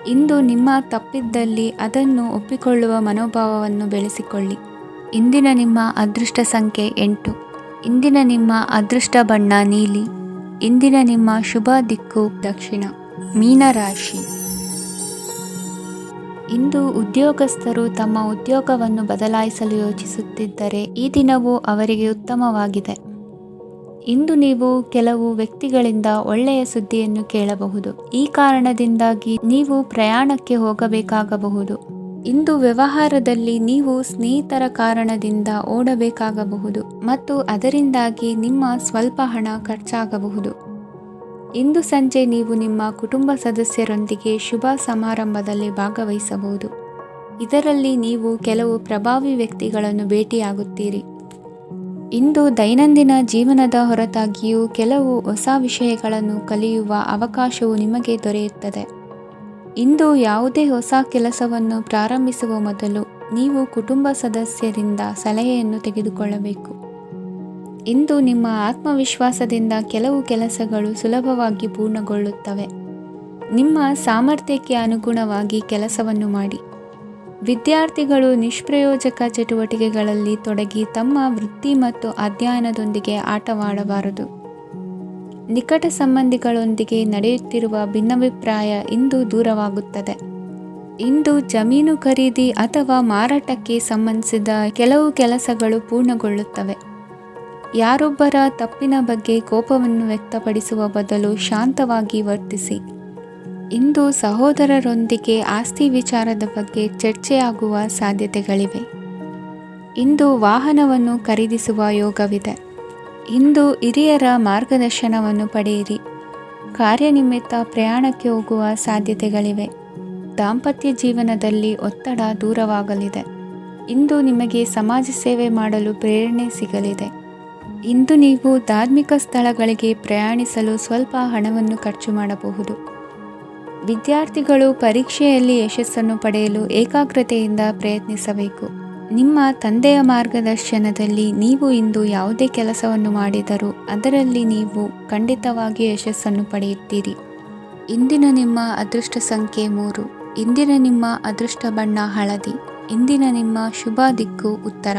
ಇಂದು ನಿಮ್ಮ ತಪ್ಪಿದ್ದಲ್ಲಿ ಅದನ್ನು ಒಪ್ಪಿಕೊಳ್ಳುವ ಮನೋಭಾವವನ್ನು ಬೆಳೆಸಿಕೊಳ್ಳಿ. ಇಂದಿನ ನಿಮ್ಮ ಅದೃಷ್ಟ ಸಂಖ್ಯೆ 8. ಇಂದಿನ ನಿಮ್ಮ ಅದೃಷ್ಟ ಬಣ್ಣ ನೀಲಿ. ಇಂದಿನ ನಿಮ್ಮ ಶುಭ ದಿಕ್ಕು ದಕ್ಷಿಣ. ಮೀನರಾಶಿ. ಇಂದು ಉದ್ಯೋಗಸ್ಥರು ತಮ್ಮ ಉದ್ಯೋಗವನ್ನು ಬದಲಾಯಿಸಲು ಯೋಚಿಸುತ್ತಿದ್ದರೆ ಈ ದಿನವೂ ಅವರಿಗೆ ಉತ್ತಮವಾಗಿದೆ. ಇಂದು ನೀವು ಕೆಲವು ವ್ಯಕ್ತಿಗಳಿಂದ ಒಳ್ಳೆಯ ಸುದ್ದಿಯನ್ನು ಕೇಳಬಹುದು. ಈ ಕಾರಣದಿಂದಾಗಿ ನೀವು ಪ್ರಯಾಣಕ್ಕೆ ಹೋಗಬೇಕಾಗಬಹುದು. ಇಂದು ವ್ಯವಹಾರದಲ್ಲಿ ನೀವು ಸ್ನೇಹಿತರ ಕಾರಣದಿಂದ ಓಡಬೇಕಾಗಬಹುದು ಮತ್ತು ಅದರಿಂದಾಗಿ ನಿಮ್ಮ ಸ್ವಲ್ಪ ಹಣ ಖರ್ಚಾಗಬಹುದು. ಇಂದು ಸಂಜೆ ನೀವು ನಿಮ್ಮ ಕುಟುಂಬ ಸದಸ್ಯರೊಂದಿಗೆ ಶುಭ ಸಮಾರಂಭದಲ್ಲಿ ಭಾಗವಹಿಸಬಹುದು. ಇದರಲ್ಲಿ ನೀವು ಕೆಲವು ಪ್ರಭಾವಿ ವ್ಯಕ್ತಿಗಳನ್ನು ಭೇಟಿಯಾಗುತ್ತೀರಿ. ಇಂದು ದೈನಂದಿನ ಜೀವನದ ಹೊರತಾಗಿಯೂ ಕೆಲವು ಹೊಸ ವಿಷಯಗಳನ್ನು ಕಲಿಯುವ ಅವಕಾಶವು ನಿಮಗೆ ದೊರೆಯುತ್ತದೆ. ಇಂದು ಯಾವುದೇ ಹೊಸ ಕೆಲಸವನ್ನು ಪ್ರಾರಂಭಿಸುವ ಮೊದಲು ನೀವು ಕುಟುಂಬ ಸದಸ್ಯರಿಂದ ಸಲಹೆಯನ್ನು ತೆಗೆದುಕೊಳ್ಳಬೇಕು. ಇಂದು ನಿಮ್ಮ ಆತ್ಮವಿಶ್ವಾಸದಿಂದ ಕೆಲವು ಕೆಲಸಗಳು ಸುಲಭವಾಗಿ ಪೂರ್ಣಗೊಳ್ಳುತ್ತವೆ. ನಿಮ್ಮ ಸಾಮರ್ಥ್ಯಕ್ಕೆ ಅನುಗುಣವಾಗಿ ಕೆಲಸವನ್ನು ಮಾಡಿ. ವಿದ್ಯಾರ್ಥಿಗಳು ನಿಷ್ಪ್ರಯೋಜಕ ಚಟುವಟಿಕೆಗಳಲ್ಲಿ ತೊಡಗಿ ತಮ್ಮ ವೃತ್ತಿ ಮತ್ತು ಅಧ್ಯಯನದೊಂದಿಗೆ ಆಟವಾಡಬಾರದು. ನಿಕಟ ಸಂಬಂಧಿಗಳೊಂದಿಗೆ ನಡೆಯುತ್ತಿರುವ ಭಿನ್ನಾಭಿಪ್ರಾಯ ಇಂದು ದೂರವಾಗುತ್ತದೆ. ಇಂದು ಜಮೀನು ಖರೀದಿ ಅಥವಾ ಮಾರಾಟಕ್ಕೆ ಸಂಬಂಧಿಸಿದ ಕೆಲವು ಕೆಲಸಗಳು ಪೂರ್ಣಗೊಳ್ಳುತ್ತವೆ. ಯಾರೊಬ್ಬರ ತಪ್ಪಿನ ಬಗ್ಗೆ ಕೋಪವನ್ನು ವ್ಯಕ್ತಪಡಿಸುವ ಬದಲು ಶಾಂತವಾಗಿ ವರ್ತಿಸಿ. ಇಂದು ಸಹೋದರರೊಂದಿಗೆ ಆಸ್ತಿ ವಿಚಾರದ ಬಗ್ಗೆ ಚರ್ಚೆಯಾಗುವ ಸಾಧ್ಯತೆಗಳಿವೆ. ಇಂದು ವಾಹನವನ್ನು ಖರೀದಿಸುವ ಯೋಗವಿದೆ. ಇಂದು ಹಿರಿಯರ ಮಾರ್ಗದರ್ಶನವನ್ನು ಪಡೆಯಿರಿ. ಕಾರ್ಯನಿಮಿತ್ತ ಪ್ರಯಾಣಕ್ಕೆ ಹೋಗುವ ಸಾಧ್ಯತೆಗಳಿವೆ. ದಾಂಪತ್ಯ ಜೀವನದಲ್ಲಿ ಒತ್ತಡ ದೂರವಾಗಲಿದೆ. ಇಂದು ನಿಮಗೆ ಸಮಾಜ ಸೇವೆ ಮಾಡಲು ಪ್ರೇರಣೆ ಸಿಗಲಿದೆ. ಇಂದು ನೀವು ಧಾರ್ಮಿಕ ಸ್ಥಳಗಳಿಗೆ ಪ್ರಯಾಣಿಸಲು ಸ್ವಲ್ಪ ಹಣವನ್ನು ಖರ್ಚು ಮಾಡಬಹುದು. ವಿದ್ಯಾರ್ಥಿಗಳು ಪರೀಕ್ಷೆಯಲ್ಲಿ ಯಶಸ್ಸನ್ನು ಪಡೆಯಲು ಏಕಾಗ್ರತೆಯಿಂದ ಪ್ರಯತ್ನಿಸಬೇಕು. ನಿಮ್ಮ ತಂದೆಯ ಮಾರ್ಗದರ್ಶನದಲ್ಲಿ ನೀವು ಇಂದು ಯಾವುದೇ ಕೆಲಸವನ್ನು ಮಾಡಿದರೂ ಅದರಲ್ಲಿ ನೀವು ಖಂಡಿತವಾಗಿ ಯಶಸ್ಸನ್ನು ಪಡೆಯುತ್ತೀರಿ. ಇಂದಿನ ನಿಮ್ಮ ಅದೃಷ್ಟ ಸಂಖ್ಯೆ 3. ಇಂದಿನ ನಿಮ್ಮ ಅದೃಷ್ಟ ಬಣ್ಣ ಹಳದಿ. ಇಂದಿನ ನಿಮ್ಮ ಶುಭ ದಿಕ್ಕು ಉತ್ತರ.